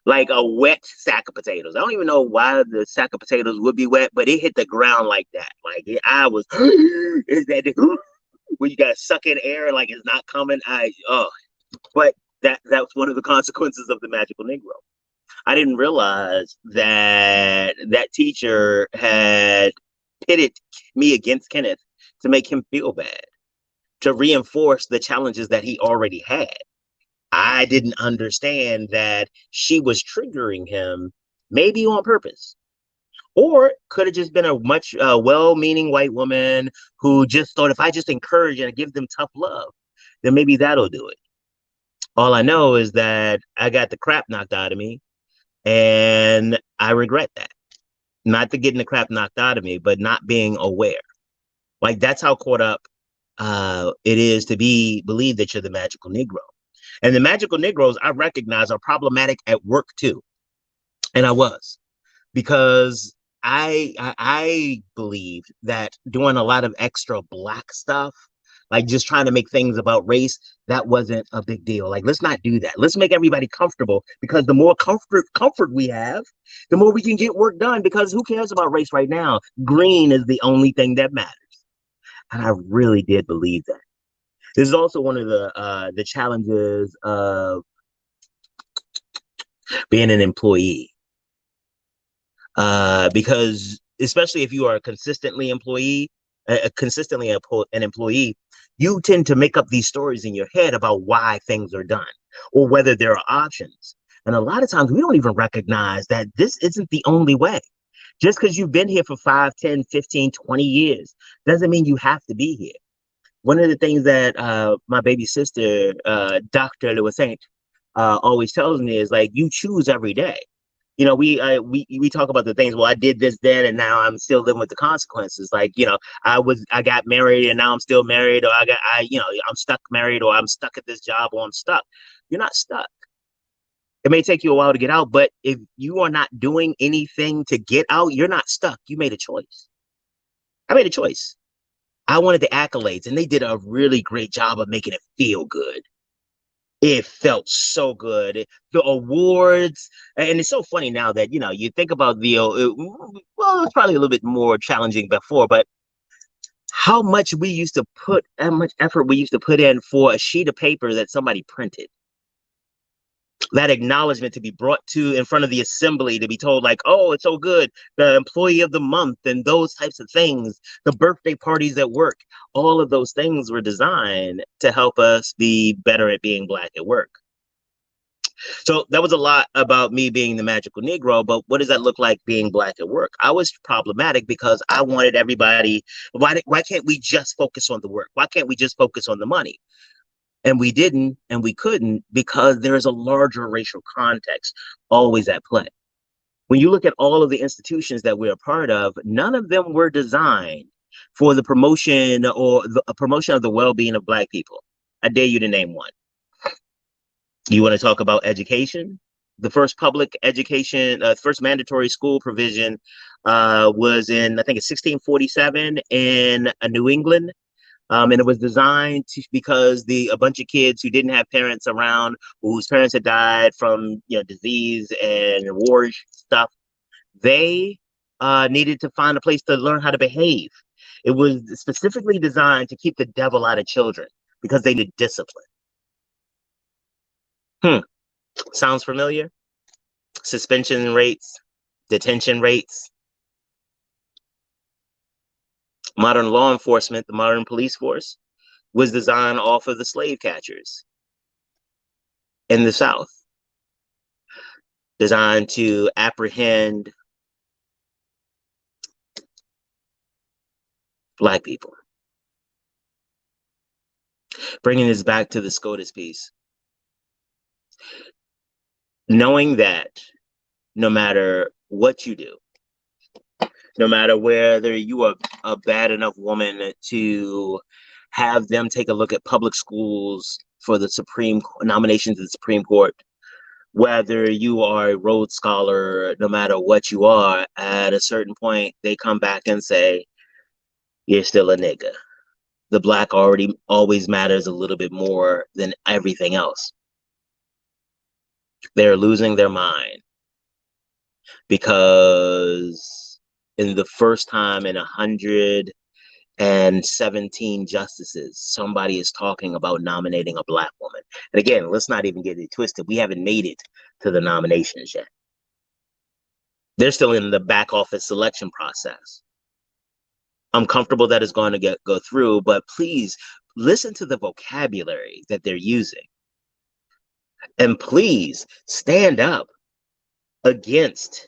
like a wet sack of potatoes. I don't even know why the sack of potatoes would be wet, but it hit the ground like that. Like I was, is that where you gotta suck in air like it's not coming? But that's one of the consequences of the magical Negro. I didn't realize that that teacher had pitted me against Kenneth to make him feel bad, to reinforce the challenges that he already had. I didn't understand that she was triggering him, maybe on purpose. Or could have just been a much well-meaning white woman who just thought, if I just encourage and give them tough love, then maybe that'll do it. All I know is that I got the crap knocked out of me, and I regret that. Not the getting the crap knocked out of me, but not being aware. Like, that's how caught up it is to believe that you're the magical Negro. And the magical Negroes, I recognize, are problematic at work too. And I was, because I believed that doing a lot of extra Black stuff, like just trying to make things about race, that wasn't a big deal. Like, let's not do that. Let's make everybody comfortable, because the more comfort we have, the more we can get work done, because who cares about race right now? Green is the only thing that matters. And I really did believe that. This is also one of the challenges of being an employee. Because especially if you are consistently an employee, you tend to make up these stories in your head about why things are done or whether there are options. And a lot of times we don't even recognize that this isn't the only way. Just because you've been here for 5, 10, 15, 20 years doesn't mean you have to be here. One of the things that my baby sister, Dr. Lewis Saint, always tells me is, like, you choose every day. You know, we talk about the things, well, I did this then, and now I'm still living with the consequences. Like, you know, I got married and now I'm still married, or I'm stuck married, or I'm stuck at this job, or I'm stuck. You're not stuck. It may take you a while to get out, but if you are not doing anything to get out, you're not stuck. You made a choice. I made a choice. I wanted the accolades, and they did a really great job of making it feel good. It felt so good. The awards, and it's so funny now that, you think about well, it's probably a little bit more challenging before, but how much effort we used to put in for a sheet of paper that somebody printed. That acknowledgement to be brought to in front of the assembly, to be told, like, oh, it's so good, the employee of the month, and those types of things, the birthday parties at work, all of those things were designed to help us be better at being Black at work. So that was a lot about me being the magical Negro, but what does that look like being Black at work? I was problematic because I wanted everybody, why can't we just focus on the work? Why can't we just focus on the money? And we didn't, and we couldn't, because there is a larger racial context always at play. When you look at all of the institutions that we're a part of, none of them were designed for the promotion or a promotion of the well-being of Black people. I dare you to name one. You want to talk about education? The first public education, first mandatory school provision was in, I think it's 1647 in New England. And it was designed because a bunch of kids who didn't have parents around, whose parents had died from disease and war stuff, They needed to find a place to learn how to behave. It was specifically designed to keep the devil out of children because they need discipline. Sounds familiar? Suspension rates, detention rates. Modern law enforcement, the modern police force, was designed off of the slave catchers in the South, designed to apprehend Black people. Bringing this back to the SCOTUS piece, knowing that no matter what you do, no matter whether you are a bad enough woman to have them take a look at public schools for the nominations to the Supreme Court, whether you are a Rhodes Scholar, no matter what you are, at a certain point, they come back and say, you're still a nigga. The Black always matters a little bit more than everything else. They're losing their mind because in the first time in 117 justices, somebody is talking about nominating a Black woman. And again, let's not even get it twisted. We haven't made it to the nominations yet. They're still in the back office selection process. I'm comfortable that it's going to go through, but please listen to the vocabulary that they're using. And please stand up against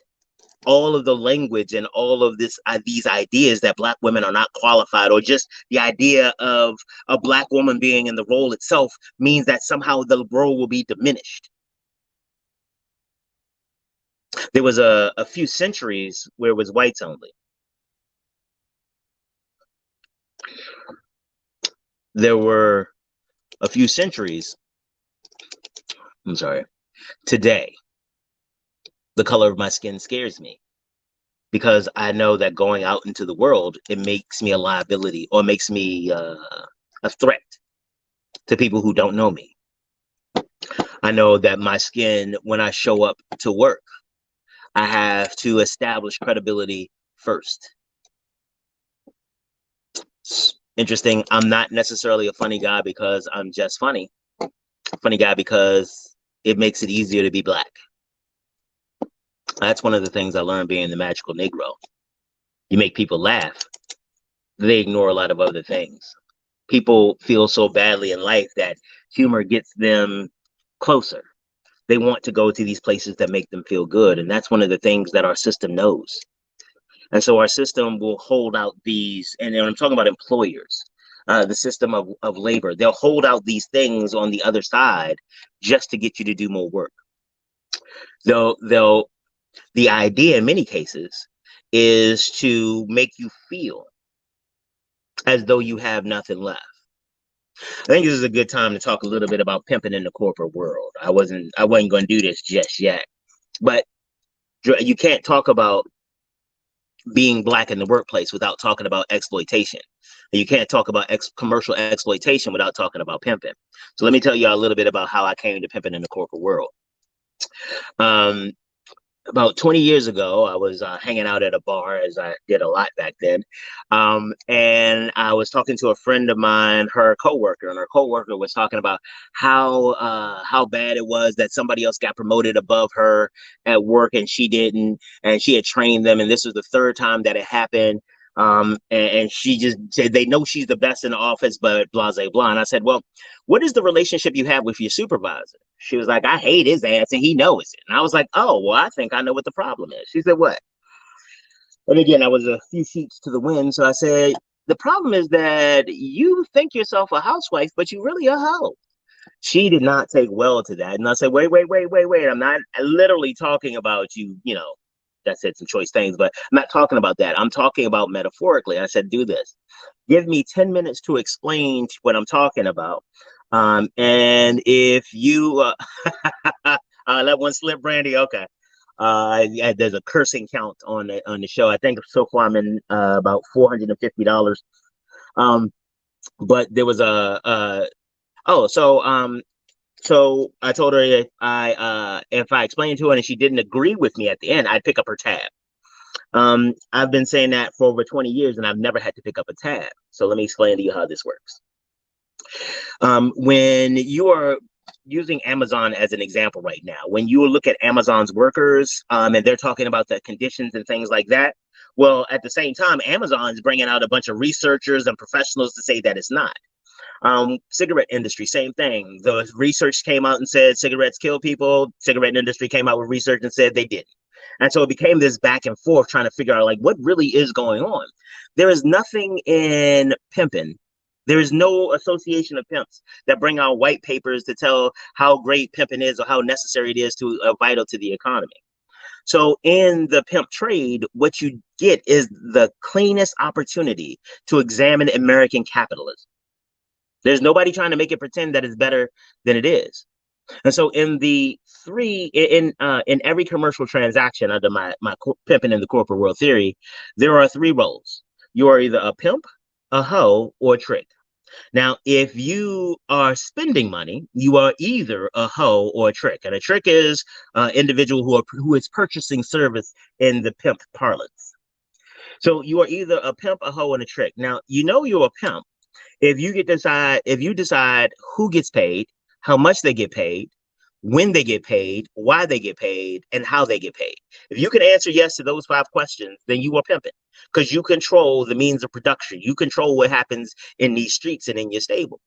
all of the language and all of these ideas that Black women are not qualified, or just the idea of a Black woman being in the role itself means that somehow the role will be diminished. There was a few centuries where it was whites only. There were a few centuries. I'm sorry. Today, the color of my skin scares me because I know that going out into the world, it makes me a liability, or makes me a threat to people who don't know me. I know that my skin, when I show up to work, I have to establish credibility first. Interesting. I'm not necessarily a funny guy because I'm just funny. Funny guy because it makes it easier to be Black. That's one of the things I learned being the magical Negro. You make people laugh. They ignore a lot of other things. People feel so badly in life that humor gets them closer. They want to go to these places that make them feel good. And that's one of the things that our system knows. And so our system will hold out these, and I'm talking about employers, the system of labor. They'll hold out these things on the other side just to get you to do more work. The idea in many cases is to make you feel as though you have nothing left. I think this is a good time to talk a little bit about pimping in the corporate world. I wasn't going to do this just yet, but you can't talk about being Black in the workplace without talking about exploitation. And you can't talk about commercial exploitation without talking about pimping. So let me tell you a little bit about how I came to pimping in the corporate world. About 20 years ago, I was hanging out at a bar, as I did a lot back then. And I was talking to a friend of mine, her coworker, and her coworker was talking about how bad it was that somebody else got promoted above her at work and she didn't, and she had trained them. And this was the third time that it happened. And she just said, they know she's the best in the office, but blah, blah, blah. And I said, well, what is the relationship you have with your supervisor? She was like, I hate his ass and he knows it. And I was like, oh, well, I think I know what the problem is. She said, what? And again, I was a few sheets to the wind. So I said, the problem is that you think yourself a housewife, but you really a hoe. She did not take well to that. And I said, wait. I'm not literally talking about you, that said some choice things, but I'm not talking about that. I'm talking about metaphorically. I said, do this. Give me 10 minutes to explain what I'm talking about. And if you let one slip, Brandy. Okay. There's a cursing count on the show. I think so far I'm in about $450. But there was so I told her if I explained to her and she didn't agree with me at the end, I'd pick up her tab. I've been saying that for over 20 years and I've never had to pick up a tab. So let me explain to you how this works. When you are using Amazon as an example right now, when you look at Amazon's workers and they're talking about the conditions and things like that, well, at the same time, Amazon's bringing out a bunch of researchers and professionals to say that it's not. Cigarette industry, same thing. The research came out and said cigarettes kill people. Cigarette industry came out with research and said they didn't. And so it became this back and forth trying to figure out like what really is going on. There is nothing in pimping. There is no association of pimps that bring out white papers to tell how great pimping is or how necessary it is to vital to the economy. So in the pimp trade, what you get is the cleanest opportunity to examine American capitalism. There's nobody trying to make it pretend that it's better than it is. And so in every commercial transaction under my pimping in the corporate world theory, there are three roles. You are either a pimp, a hoe, or a trick. Now, if you are spending money, you are either a hoe or a trick. And a trick is an individual who is purchasing service in the pimp parlance. So you are either a pimp, a hoe, and a trick. Now, you know you're a pimp if you decide who gets paid, how much they get paid, when they get paid, why they get paid, and how they get paid. If you can answer yes to those 5 questions, then you are pimping because you control the means of production. You control what happens in these streets and in your stable.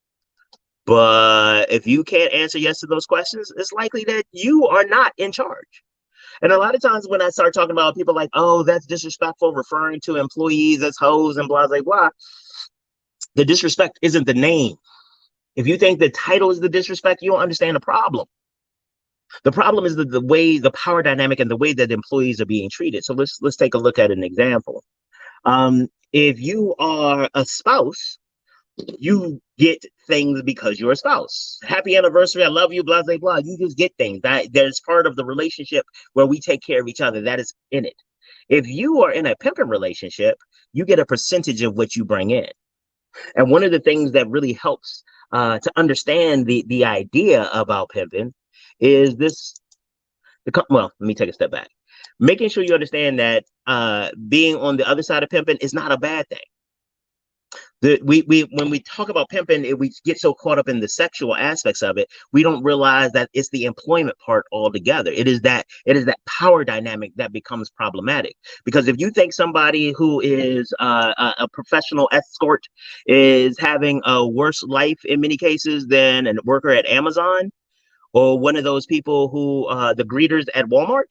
But if you can't answer yes to those questions, it's likely that you are not in charge. And a lot of times when I start talking about people like, oh, that's disrespectful, referring to employees as hoes and blah, blah, blah, the disrespect isn't the name. If you think the title is the disrespect, you don't understand the problem. The problem is the way, the power dynamic and the way that employees are being treated. So let's take a look at an example. If you are a spouse, you get things because you're a spouse. Happy anniversary, I love you, blah, blah, blah. You just get things. There's part of the relationship where we take care of each other. That is in it. If you are in a pimping relationship, you get a percentage of what you bring in. And one of the things that really helps to understand the idea about pimping is well, let me take a step back. Making sure you understand that being on the other side of pimping is not a bad thing. When we talk about pimping, we get so caught up in the sexual aspects of it, we don't realize that it's the employment part altogether. It is that power dynamic that becomes problematic. Because if you think somebody who is a professional escort is having a worse life in many cases than a worker at Amazon or one of those people who the greeters at Walmart,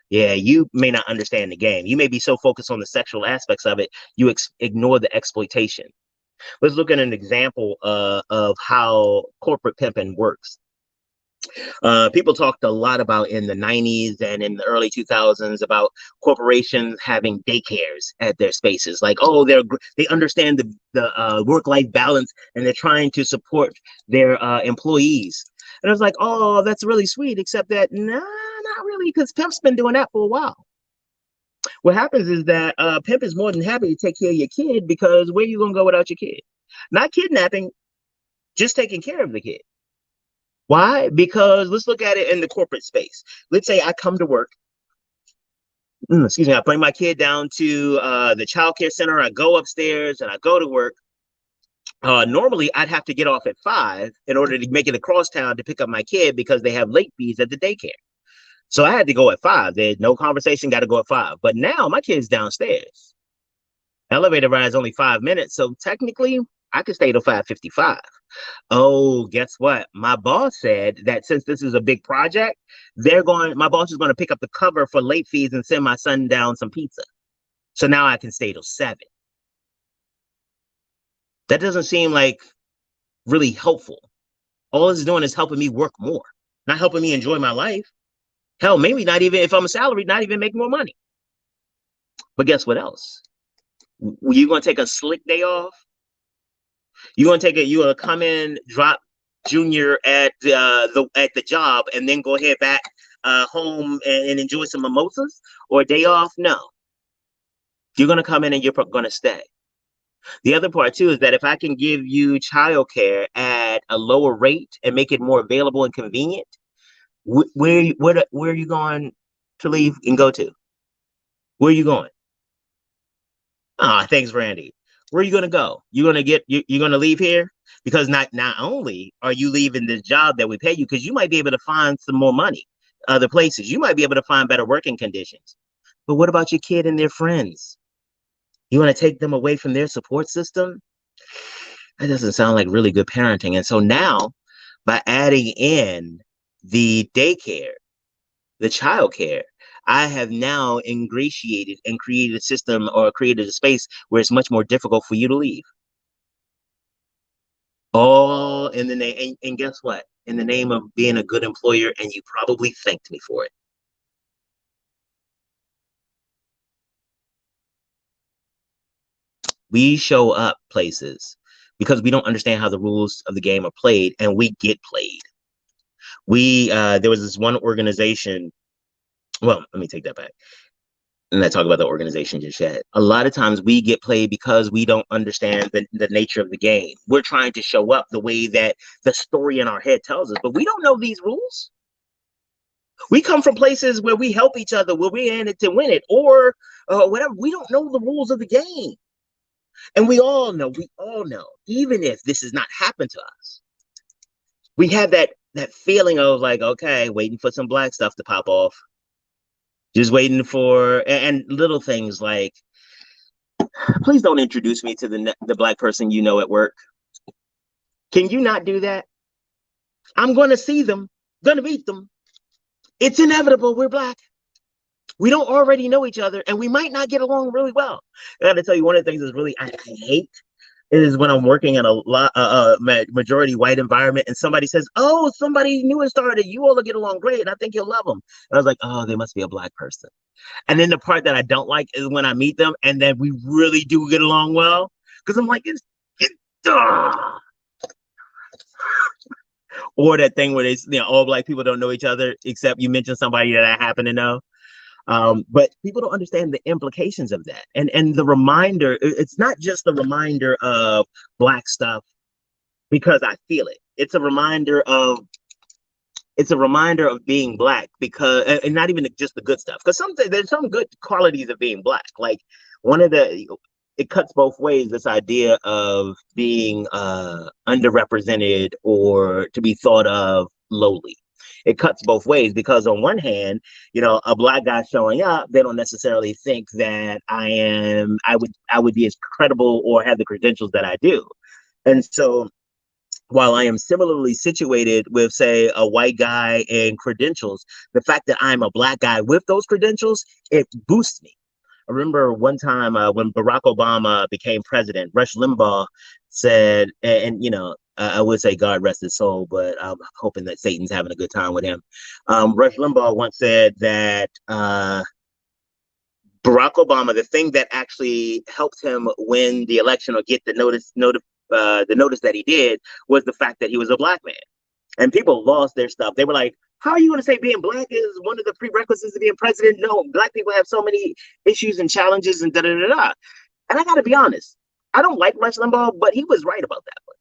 yeah, you may not understand the game. You may be so focused on the sexual aspects of it, you ignore the exploitation. Let's look at an example of how corporate pimping works. People talked a lot about in the 90s and in the early 2000s about corporations having daycares at their spaces. Like, oh, they understand the work-life balance and they're trying to support their employees. And I was like, oh, that's really sweet, except that, nah, not really, because pimp's been doing that for a while. What happens is that pimp is more than happy to take care of your kid because where you gonna go without your kid? Not kidnapping, just taking care of the kid. Why? Because let's look at it in the corporate space. Let's say I come to work. Excuse me. I bring my kid down to the child care center. I go upstairs and I go to work. Normally, I'd have to get off at 5 in order to make it across town to pick up my kid because they have late fees at the daycare. So I had to go at 5. There's no conversation, got to go at 5. But now my kid's downstairs. Elevator ride is only 5 minutes. So technically, I could stay till 5:55. Oh, guess what? My boss said that since this is a big project, my boss is going to pick up the cover for late fees and send my son down some pizza. So now I can stay till 7. That doesn't seem like really helpful. All this is doing is helping me work more, not helping me enjoy my life. Hell, maybe not even if I'm a salary, not even make more money. But guess what else? You're going to take a slick day off. You're going to come in, drop Junior at the job, and then go head back home and enjoy some mimosas or a day off? No. You're going to come in and you're going to stay. The other part too is that if I can give you childcare at a lower rate and make it more available and convenient, where are you going to leave and go to? Where are you going? Ah, thanks, Randy. Where are you gonna go? You're gonna leave here because not only are you leaving this job that we pay you, because you might be able to find some more money other places. You might be able to find better working conditions. But what about your kid and their friends? You want to take them away from their support system? That doesn't sound like really good parenting. And so now, by adding in the daycare, the childcare, I have now ingratiated and created a system or created a space where it's much more difficult for you to leave. All in the name, and guess what? In the name of being a good employer, and you probably thanked me for it. We show up places because we don't understand how the rules of the game are played, and we get played. There was this one organization. Well, let me take that back. And I talk about the organization just yet. A lot of times we get played because we don't understand the nature of the game. We're trying to show up the way that the story in our head tells us, but we don't know these rules. We come from places where we help each other, where we're in it to win it, or whatever. We don't know the rules of the game. And we all know, even if this has not happened to us, we have that feeling of like, okay, waiting for some black stuff to pop off. Just waiting for, and little things like, please don't introduce me to the black person you know at work. Can you not do that? I'm going to see them, going to meet them. It's inevitable. We're black. We don't already know each other, and we might not get along really well. I got to tell you, one of the things is really I hate is when I'm working in a majority white environment and somebody says, "Oh, somebody new has started. You all will get along great, and I think you'll love them." And I was like, "Oh, they must be a black person." And then the part that I don't like is when I meet them and then we really do get along well, because I'm like, or that thing where all black people don't know each other except you mention somebody that I happen to know. But people don't understand the implications of that. And the reminder, it's not just the reminder of black stuff because I feel it. It's a reminder of being black, because, and not even just the good stuff, because there's some good qualities of being black. Like it cuts both ways, this idea of being underrepresented or to be thought of lowly. It cuts both ways, because on one hand, a black guy showing up, they don't necessarily think that I would be as credible or have the credentials that I do. And so while I am similarly situated with, say, a white guy and credentials, the fact that I'm a black guy with those credentials, it boosts me. I remember one time when Barack Obama became president, Rush Limbaugh said, and I would say God rest his soul, but I'm hoping that Satan's having a good time with him. Rush Limbaugh once said that Barack Obama, the thing that actually helped him win the election or get the notice that he did, was the fact that he was a black man. And people lost their stuff. They were like, how are you going to say being black is one of the prerequisites of being president? No, black people have so many issues and challenges and da-da-da-da. And I got to be honest, I don't like Rush Limbaugh, but he was right about that one.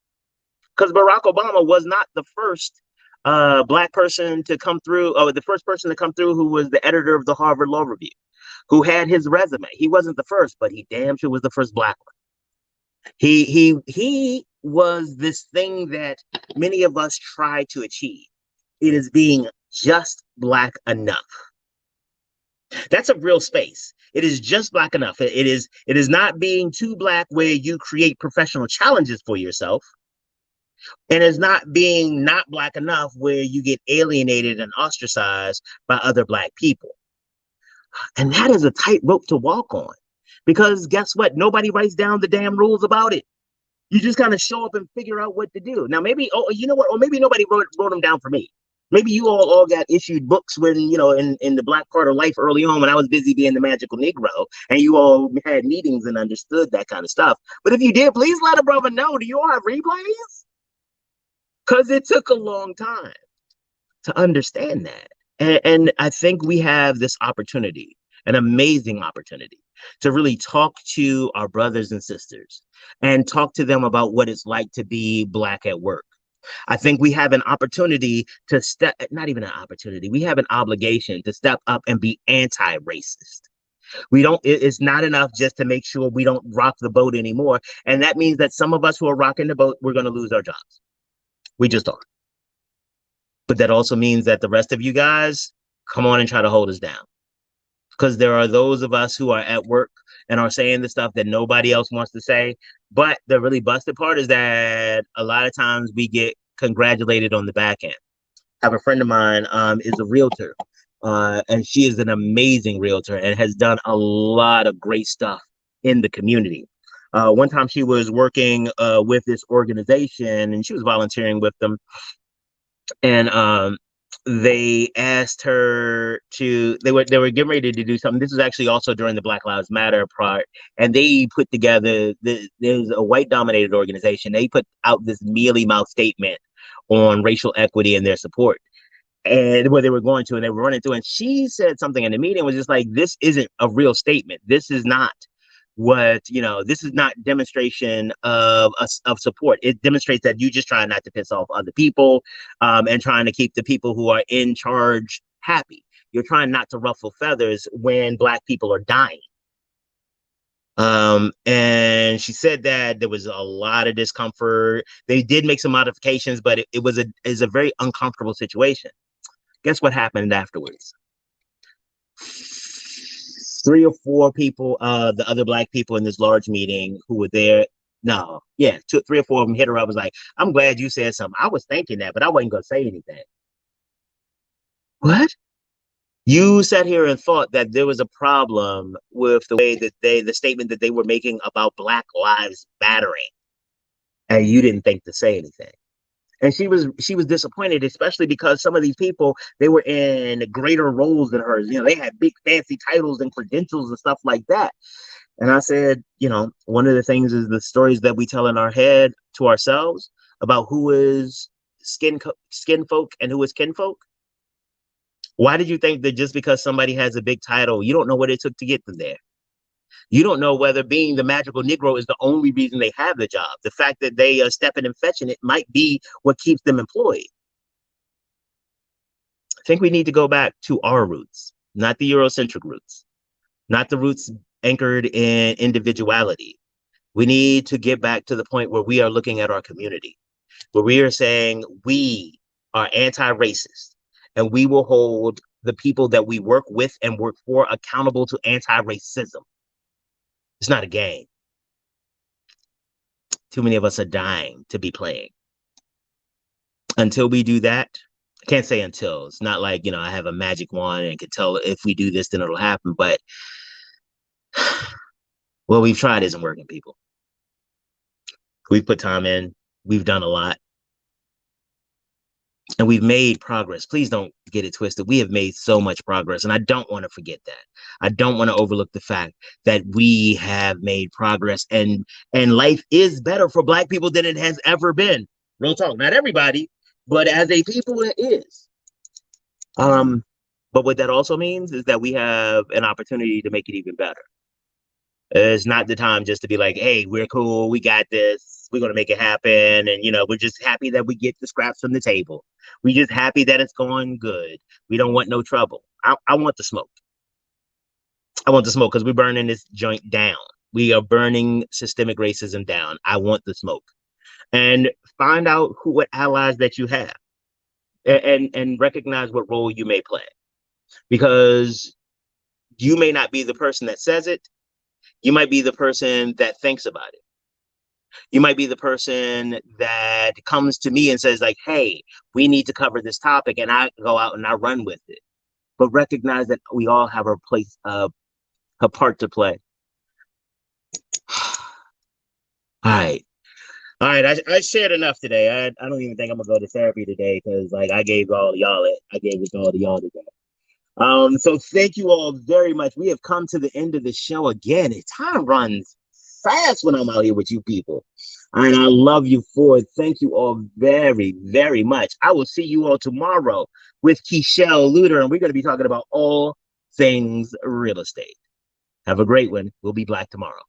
Because Barack Obama was not the first black person to come through, or the first person to come through who was the editor of the Harvard Law Review, who had his resume. He wasn't the first, but he damn sure was the first black one. He was this thing that many of us try to achieve. It is being just black enough. That's a real space. It is just black enough. It is not being too black where you create professional challenges for yourself. And it's not being not black enough where you get alienated and ostracized by other black people. And that is a tightrope to walk on, because guess what? Nobody writes down the damn rules about it. You just kind of show up and figure out what to do. Now, maybe, you know what? Or maybe nobody wrote them down for me. Maybe you all got issued books when, in the black part of life early on, when I was busy being the magical Negro, and you all had meetings and understood that kind of stuff. But if you did, please let a brother know. Do you all have replays? Because it took a long time to understand that. And I think we have this opportunity, an amazing opportunity, to really talk to our brothers and sisters and talk to them about what it's like to be black at work. I think we have an opportunity to not even an opportunity, we have an obligation to step up and be anti-racist. It's not enough just to make sure we don't rock the boat anymore. And that means that some of us who are rocking the boat, we're going to lose our jobs. We just are. But that also means that the rest of you guys, come on and try to hold us down. Because there are those of us who are at work and are saying the stuff that nobody else wants to say. But the really busted part is that a lot of times we get congratulated on the back end. I have a friend of mine is a realtor, and she is an amazing realtor and has done a lot of great stuff in the community. One time she was working with this organization and she was volunteering with them. And they asked her they were getting ready to do something. This was actually also during the Black Lives Matter part, and they put together there's a white dominated organization. They put out this mealy mouth statement on racial equity and their support, and where they were going to, and they were running through, and she said something in the meeting was just like, this isn't a real statement. This is not this is not demonstration of support. It demonstrates that you just trying not to piss off other people, and trying to keep the people who are in charge happy. You're trying not to ruffle feathers when Black people are dying. And she said that there was a lot of discomfort. They did make some modifications, but it was a very uncomfortable situation. Guess what happened afterwards? 3 or 4 people, the other Black people in this large meeting who were there. No, yeah, 2, 3 or 4 of them hit her up. Was like, I'm glad you said something. I was thinking that, but I wasn't going to say anything. What? You sat here and thought that there was a problem with the way that the statement that they were making about Black lives mattering, and you didn't think to say anything. And she was disappointed, especially because some of these people, they were in greater roles than hers. They had big fancy titles and credentials and stuff like that. And I said, one of the things is the stories that we tell in our head to ourselves about who is skin folk and who is kinfolk. Why did you think that just because somebody has a big title, you don't know what it took to get them there? You don't know whether being the magical Negro is the only reason they have the job. The fact that they are stepping and fetching it might be what keeps them employed. I think we need to go back to our roots, not the Eurocentric roots, not the roots anchored in individuality. We need to get back to the point where we are looking at our community, where we are saying we are anti-racist, and we will hold the people that we work with and work for accountable to anti-racism. It's not a game. Too many of us are dying to be playing. Until we do that, I can't say until. It's not like, I have a magic wand and can tell if we do this, then it'll happen. But what we've tried isn't working, people. We've put time in. We've done a lot. And we've made progress. Please don't get it twisted. We have made so much progress. And I don't want to forget that. I don't want to overlook the fact that we have made progress, and life is better for Black people than it has ever been. Real talk. Not everybody, but as a people, it is. But what that also means is that we have an opportunity to make it even better. It's not the time just to be like, hey, we're cool. We got this. We're going to make it happen. And, we're just happy that we get the scraps from the table. We're just happy that it's going good. We don't want no trouble. I want the smoke. I want the smoke because we're burning this joint down. We are burning systemic racism down. I want the smoke. And find out what allies that you have, and recognize what role you may play. Because you may not be the person that says it. You might be the person that thinks about it. You might be the person that comes to me and says like, hey, we need to cover this topic. And I go out and I run with it. But recognize that we all have a place, a part to play. All right. I shared enough today. I don't even think I'm going to go to therapy today because I gave all y'all it. I gave it all to y'all today. So thank you all very much. We have come to the end of the show again. Time runs fast when I'm out here with you people. And I love you for it. Thank you all very, very much. I will see you all tomorrow with Keishelle Luter, and we're going to be talking about all things real estate. Have a great one. We'll be Black tomorrow.